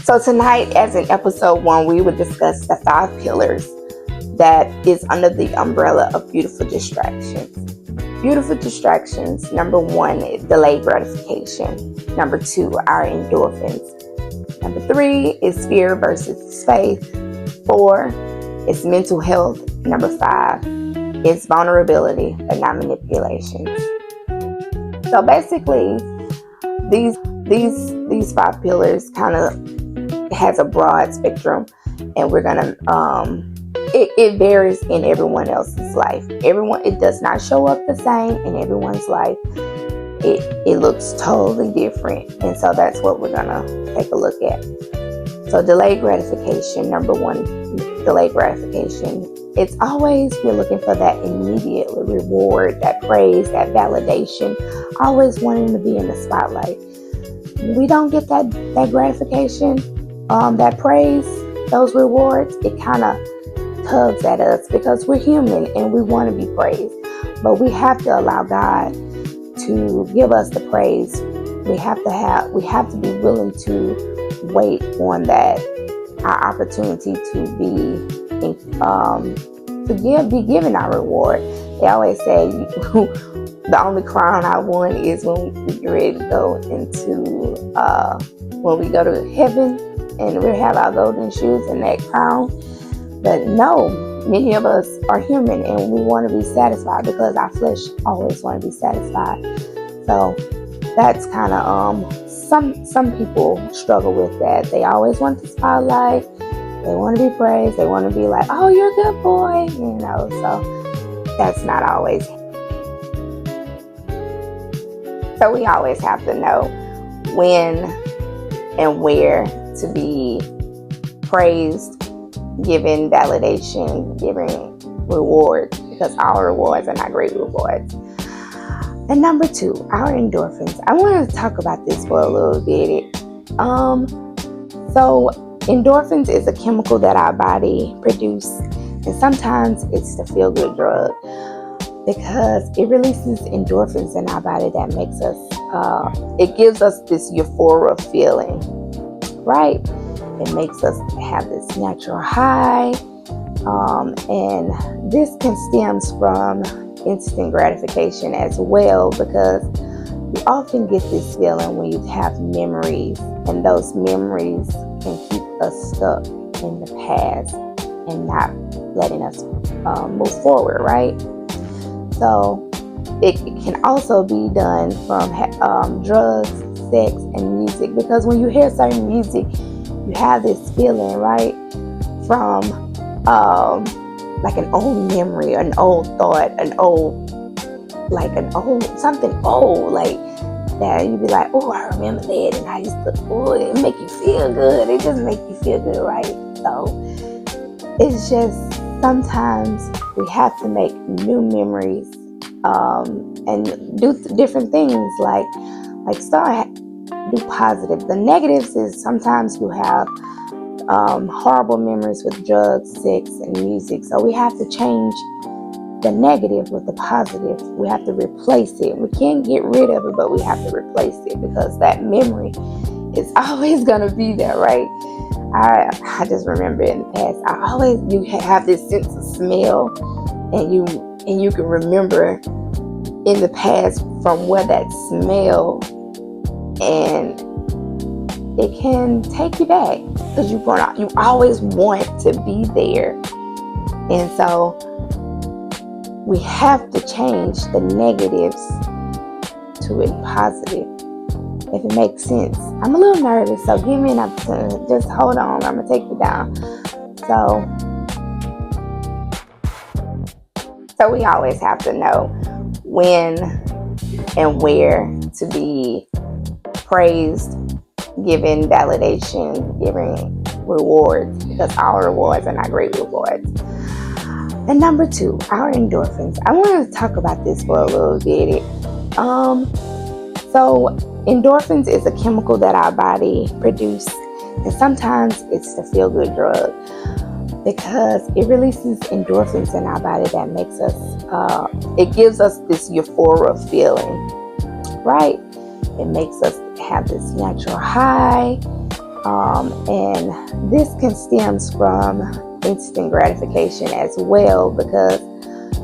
So tonight, as in episode 1, we would discuss the 5 pillars that is under the umbrella of beautiful distractions. Beautiful distractions, number 1 is delayed gratification. Number 2, our endorphins. Number 3 is fear versus faith. 4 is mental health. Number 5 is vulnerability but not manipulations. So basically, these 5 pillars kind of has a broad spectrum, and we're gonna it varies in everyone else's life. It does not show up the same in everyone's life. It looks totally different, and so that's what we're gonna take a look at. So delayed gratification, number 1, delayed gratification. It's always we're looking for that immediate reward, that praise, that validation, always wanting to be in the spotlight. When we don't get that gratification, that praise, those rewards, it kind of tugs at us because we're human and we want to be praised. But we have to allow God to give us the praise. We have to be willing to wait on that, our opportunity to be given our reward. They always say the only crown I want is when we get ready to go into when we go to heaven and we have our golden shoes and that crown. But no, many of us are human and we want to be satisfied because our flesh always want to be satisfied. So that's kind of some people struggle with that. They always want the spotlight. They want to be praised. They want to be like, oh, you're a good boy, so that's not always. So we always have to know when and where to be praised, given validation, giving rewards, because our rewards are not great rewards. And number 2, our endorphins. I want to talk about this for a little bit. So endorphins is a chemical that our body produces, and sometimes it's the feel-good drug because it releases endorphins in our body that makes us, it gives us this euphoria feeling, right? It makes us have this natural high, and this can stem from instant gratification as well, because we often get this feeling when you have memories, and those memories can keep us stuck in the past and not letting us move forward, right? So it can also be done from drugs, sex, and music, because when you hear certain music, you have this feeling, right, from like an old memory, an old thought, something old, like that. You'd be like, oh, I remember that, and I used to, oh, it make you feel good. It just make you feel good, right? So it's just sometimes we have to make new memories and do different things, like do positive. The negatives is sometimes you have horrible memories with drugs, sex, and music. So we have to change the negative with the positive. We have to replace it. We can't get rid of it, but we have to replace it, because that memory is always going to be there, right? I just remember in the past, you have this sense of smell, and you can remember in the past from where that smell, and it can take you back because you always want to be there. And so we have to change the negatives to a positive, if it makes sense. I'm a little nervous, so give me an opportunity. Just hold on, I'm going to take you down. So we always have to know when and where to be praised, given validation, giving rewards, because our rewards are not great rewards. And number 2, our endorphins. I want to talk about this for a little bit. So endorphins is a chemical that our body produces, and sometimes it's the feel-good drug because it releases endorphins in our body that makes us, it gives us this euphoria feeling, right? It makes us have this natural high, And this can stem from instant gratification as well, because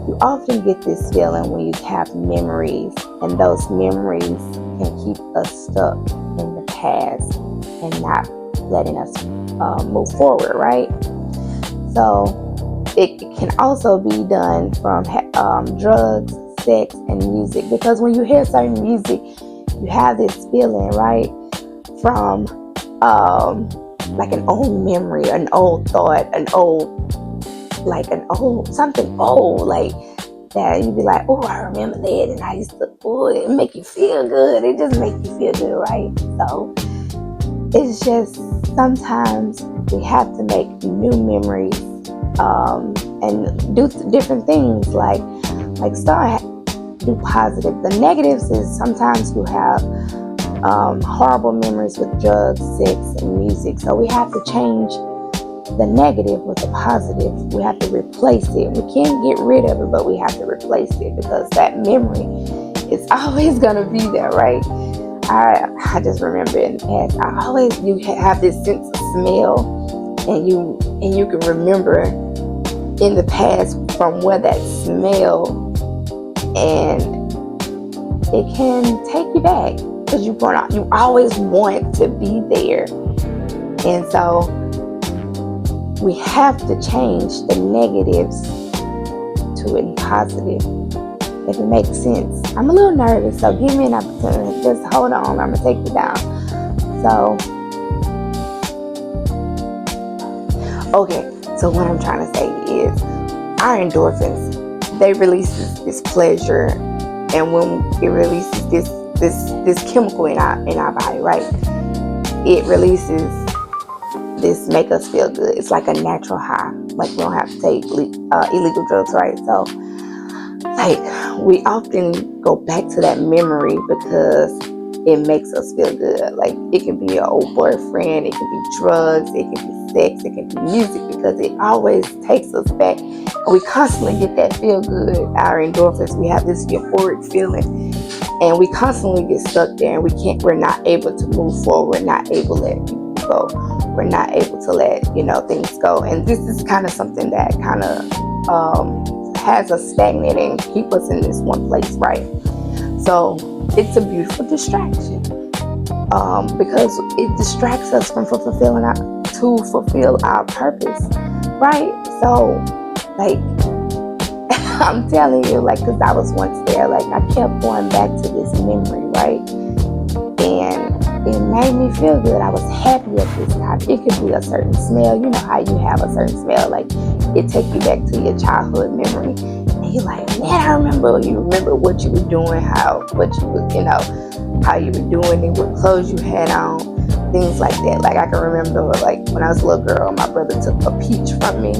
you often get this feeling when you have memories, and those memories can keep us stuck in the past and not letting us move forward, right? So it can also be done from drugs, sex, and music, because when you hear certain music, you have this feeling, right, from like an old memory, an old thought, something old, like that. You'd be like, oh, I remember that, and I used to, oh, it make you feel good. It just make you feel good, right? So it's just sometimes we have to make new memories, and do different things, like start do positive. The negatives is sometimes you have horrible memories with drugs, sex, and music. So we have to change the negative with the positive. We have to replace it. We can't get rid of it, but we have to replace it, because that memory is always going to be there, right? I just remember in the past, you have this sense of smell, and you can remember in the past from where that smell, and it can take you back, because you always want to be there. And so we have to change the negatives to a positive, if it makes sense. I'm a little nervous, so give me an opportunity. Just hold on, I'm gonna take you down. So, okay, so what I'm trying to say is, our endorphins, they release this pleasure, and when it releases this chemical in our body, right? It releases this make us feel good. It's like a natural high. Like, we don't have to take illegal drugs, right? So, like, we often go back to that memory because it makes us feel good. Like, it can be an old boyfriend, it can be drugs, it can be sex, it can be music, because it always takes us back. And we constantly get that feel good. Our endorphins, we have this euphoric feeling, and we constantly get stuck there, and we're not able to move forward. We're not able to let people go. We're not able to let things go. And this is kind of something that kind of has us stagnant and keep us in this one place, right? So it's a beautiful distraction, because it distracts us from fulfill our purpose, right? So, like, I'm telling you, like, because I was once there, like, I kept going back to this memory, right? And it made me feel good. I was happy at this time. It could be a certain smell. You know how you have a certain smell, like, it takes you back to your childhood memory. And you're like, man, you remember what you were doing, how you were doing it, what clothes you had on, things like that. Like, I can remember, like, when I was a little girl, my brother took a peach from me.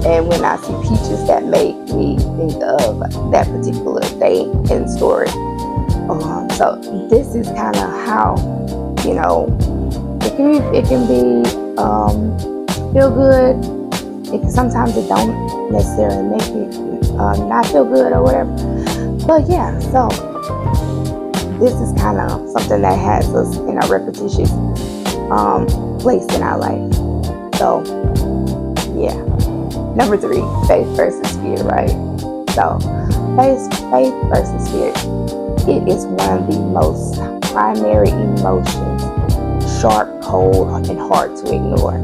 And when I see peaches, that make me think of that particular day and story. So this is kind of how, it can be feel good. Sometimes it don't necessarily make you not feel good or whatever. But yeah, so this is kind of something that has us in a repetitious place in our life. So yeah. Number 3, faith versus fear, right? So faith versus fear. It is one of the most primary emotions, sharp, cold, and hard to ignore.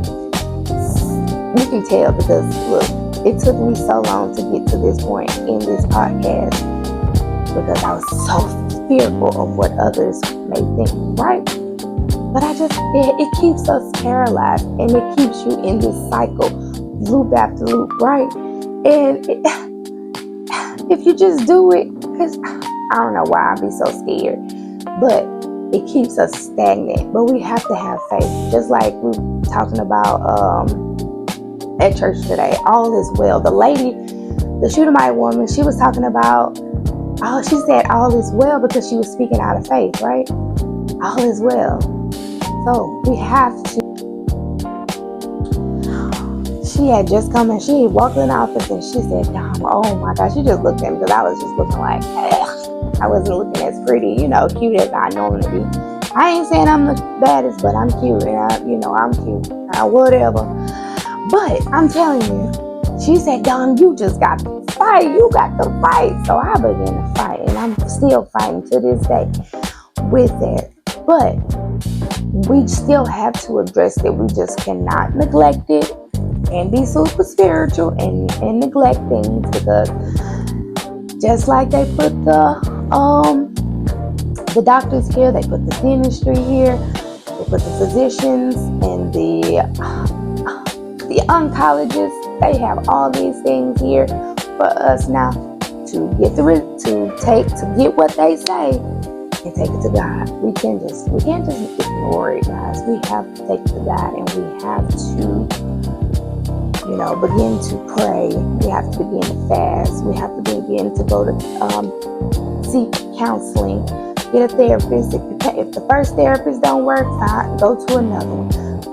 You can tell because, look, it took me so long to get to this point in this podcast, because I was so fearful of what others may think, right? But it keeps us paralyzed, and it keeps you in this cycle, loop after loop, right? And if you just do it, because I don't know why I be so scared, but it keeps us stagnant. But we have to have faith, just like we were talking about at church today. All is well. The lady, the Shunammite woman, she was talking about, she said all is well because she was speaking out of faith, right? All is well. So we have to. She had just come and she walked in the office and she said, oh my gosh, she just looked at me because I was just looking like, I wasn't looking as pretty, cute as I normally be. I ain't saying I'm the baddest, but I'm cute, and I'm cute, whatever. But I'm telling you, she said, Dom, you just got to fight. You got to fight. So I began to fight, and I'm still fighting to this day with that. But we still have to address it. We just cannot neglect it and be super spiritual and neglect things, because just like they put the doctors here, they put the dentistry here, they put the physicians and the oncologists. They have all these things here for us now to get what they say and take it to God. We can't just ignore it, guys. We have to take it to God, and we have to begin to pray. We have to begin to fast. We have to begin to go to seek counseling, get a therapist. If the first therapist don't work, go to another one.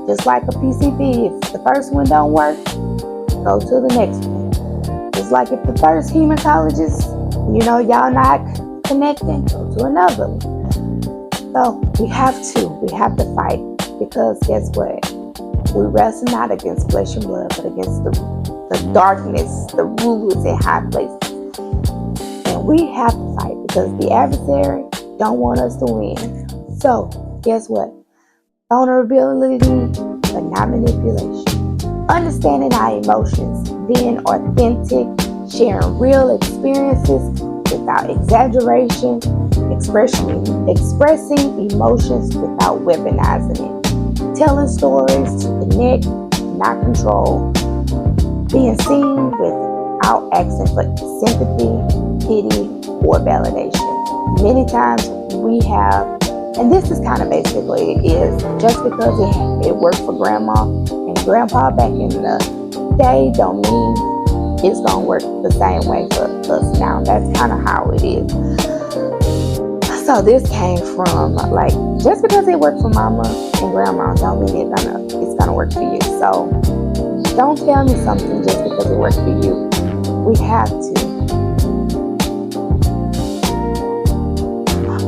Just like a PCP, if the first one don't work, go to the next one. Just like if the first hematologist, y'all not connecting, go to another one. So we have to fight, because guess what? We wrestle not against flesh and blood, but against the darkness, the rulers in high places. And we have to fight, because the adversary don't want us to win. So guess what? Vulnerability, but not manipulation. Understanding our emotions, being authentic, sharing real experiences without exaggeration, expressing emotions without weaponizing it, telling stories to connect, not control, being seen without asking for sympathy, pity, or validation. Many times we have, and this is kind of basically is just because it worked for grandma and grandpa back in the day, don't mean it's gonna work the same way for us now. That's kind of how it is. So this came from, like, just because it worked for mama and grandma don't mean it's gonna work for you. So don't tell me something just because it worked for you. We have to.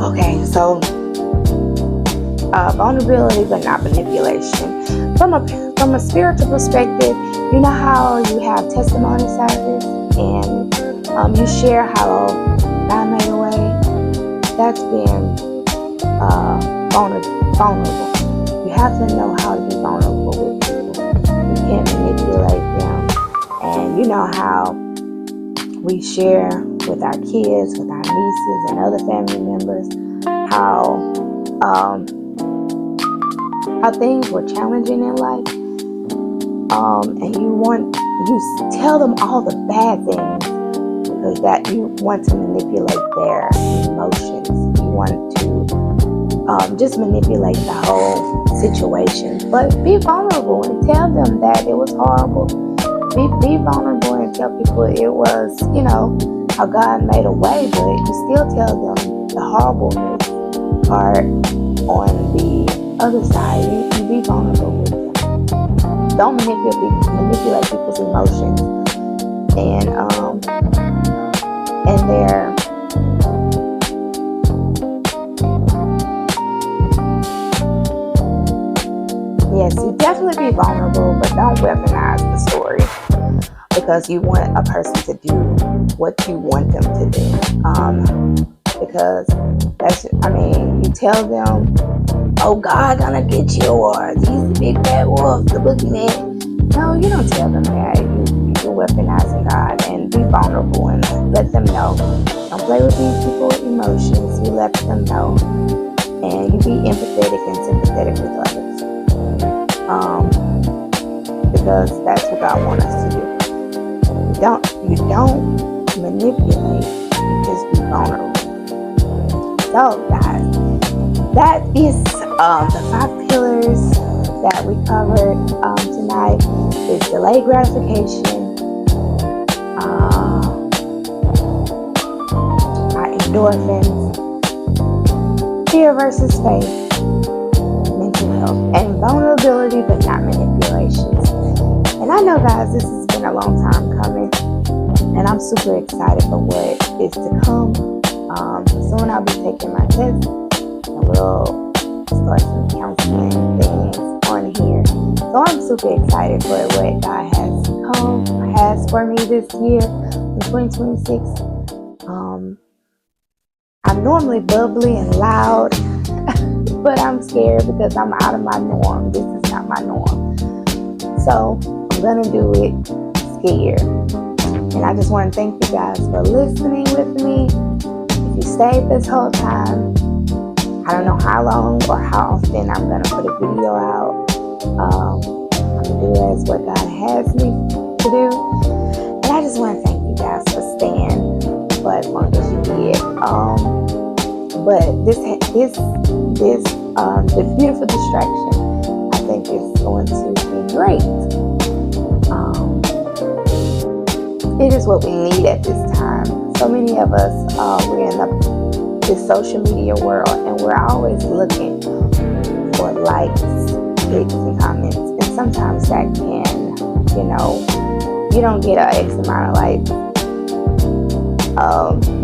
Okay, so vulnerability but not manipulation. From a spiritual perspective, you know how you have testimony service and you share how God made a way. That's being vulnerable. You have to know how to be vulnerable with people. You can't manipulate them. And you know how we share with our kids, with our nieces and other family members, how things were challenging in life, and you tell them all the bad things, because that you want to manipulate their emotions. You want to just manipulate the whole situation. But be vulnerable and tell them that it was horrible. Be vulnerable and tell people it was, how God made a way, but you still tell them the horribleness part on the other side. You be vulnerable with them. Don't manipulate people's emotions and their yes, you definitely be vulnerable, but don't weaponize the story because you want a person to do what you want them to do. Because you tell them, oh, God gonna get you, or he's the big bad wolf, the boogeyman. No, you don't tell them that. You're weaponizing God, and be vulnerable and let them know. Don't play with these people's emotions. You let them know, and you be empathetic and sympathetic with others. Because that's what God wants us to do. You don't manipulate. You just be vulnerable. So, guys, that is the 5 pillars that we covered tonight. Is delayed gratification, our endorphins, fear versus faith, mental health, and vulnerability but not manipulations. And I know, guys, this has been a long time coming, and I'm super excited for what is to come. Soon I'll be taking my test, and we'll start some counseling things on here. So I'm super excited for what God has for me this year in 2026. I'm normally bubbly and loud, but I'm scared because I'm out of my norm. This is not my norm. So I'm gonna do it scared. And I just want to thank you guys for listening with me. If you stayed this whole time, I don't know how long or how often I'm gonna put a video out. I'm gonna do as what God has me to do. And I just want to thank you guys for staying for as long as you did. But the beautiful distraction, I think is going to be great. It is what we need at this time. So many of us, we're in this social media world, and we're always looking for likes, clicks, and comments. And sometimes that can, you don't get an X amount of likes.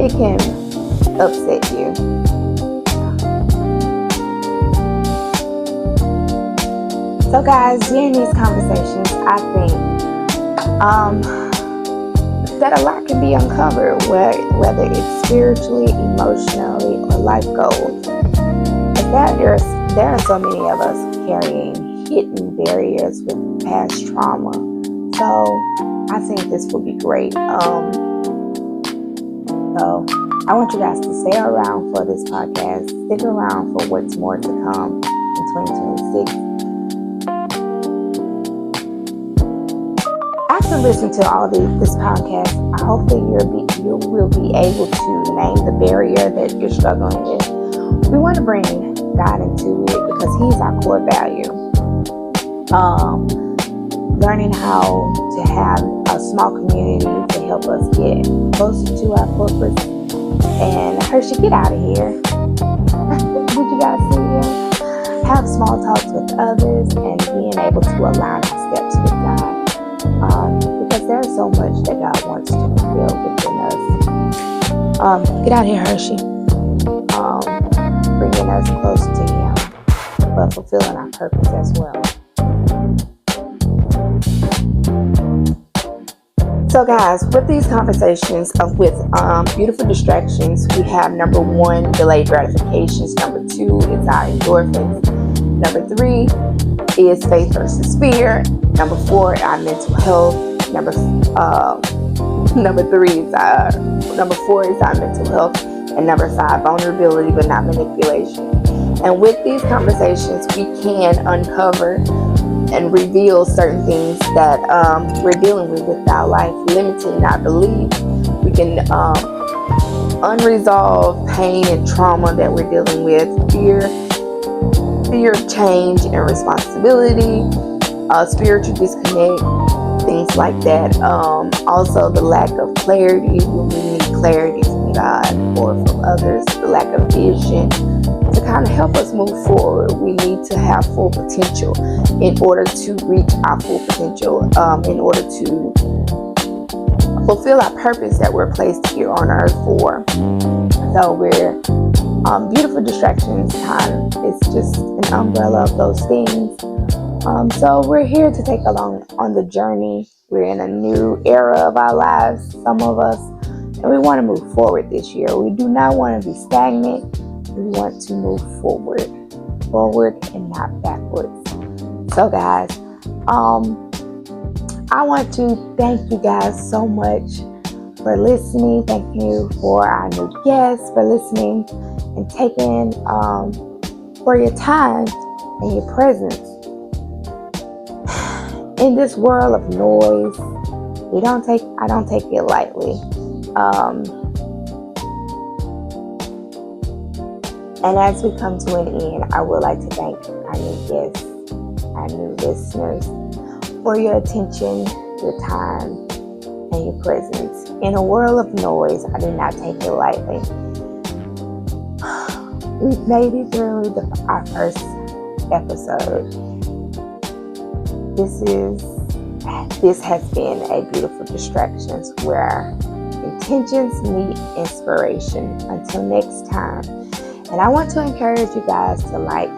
It can upset you. So guys, during these conversations, I think that a lot can be uncovered, whether it's spiritually, emotionally, or life goals. But there are so many of us carrying hidden barriers with past trauma. So I think this will be great. So I want you guys to stay around for this podcast. Stick around for what's more to come in 2026. After listening to all this podcast, I hope that you will be able to name the barrier that you're struggling with. We want to bring God into it because He's our core value. Learning how to have a small community to help us get closer to our purpose. And Hershey, get out of here. Did you guys see him? Have small talks with others and being able to align our steps with God. Because there's so much that God wants to fulfill within us. Get out of here, Hershey. Bringing us closer to Him, but fulfilling our purpose as well. So guys, with these conversations with beautiful distractions, we have number 1, delayed gratifications. Number 2 is our endorphins. Number 3 is faith versus fear. Number 4, our mental health. Number 4 is our mental health. And number 5, vulnerability but not manipulation. And with these conversations, we can uncover and reveal certain things that we're dealing with our life, limiting our belief. We can unresolved pain and trauma that we're dealing with, fear of change and responsibility, spiritual disconnect, things like that. Also, the lack of clarity when we need clarity from God or from others, the lack of vision. To kind of help us move forward, we need to have full potential in order to reach our full potential, in order to fulfill our purpose that we're placed here on earth for. So we're beautiful distractions time is just an umbrella of those things. So we're here to take along on the journey. We're in a new era of our lives, some of us, and we want to move forward this year. We do not want to be stagnant. We want to move forward and not backwards. So guys, I want to thank you guys so much for listening. Thank you for our new guests for listening and taking for your time and your presence. In this world of noise, I don't take it lightly. And as we come to an end, I would like to thank our new guests, our new listeners, for your attention, your time, and your presence. In a world of noise, I do not take it lightly. We've made it through our first episode. This has been a beautiful distractions where intentions meet inspiration. Until next time. And I want to encourage you guys to like,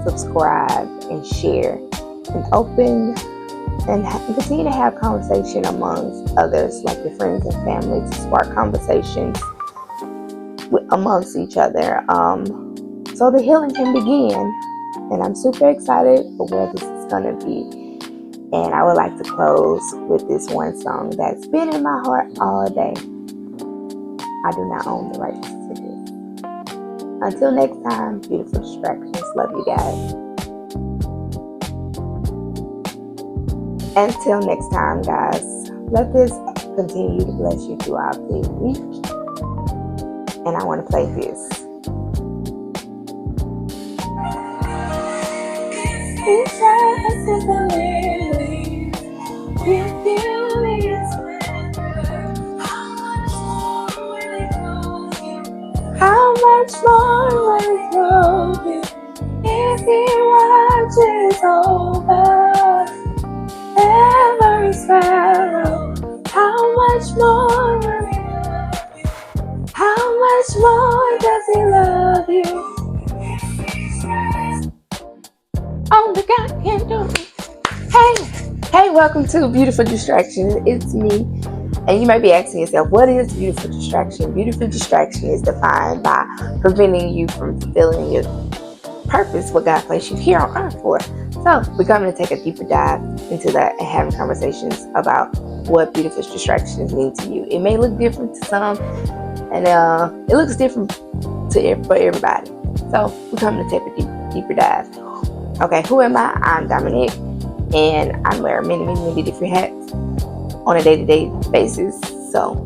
subscribe, and share, and open and continue to have conversation amongst others, like your friends and family, to spark conversations amongst each other, so the healing can begin. And I'm super excited for where this is going to be. And I would like to close with this one song that's been in my heart all day. I do not own the rights to this. Until next time, beautiful distractions. Love you guys. Until next time, guys, let this continue to bless you throughout the week. And I want to play this. How much more will it grow if he watches over every sparrow? How much more will he love you? How much more does he love you? Only God can do it. Hey, welcome to Beautiful Distractions. It's me. And you might be asking yourself, what is beautiful distraction? Beautiful distraction is defined by preventing you from fulfilling your purpose, what God placed you here on earth for. So we're going to take a deeper dive into that and having conversations about what beautiful distractions mean to you. It may look different to some, and it looks different for everybody. So we're going to take a deeper dive. Okay, who am I? I'm Dominique, and I wear many different hats on a day-to-day basis. So,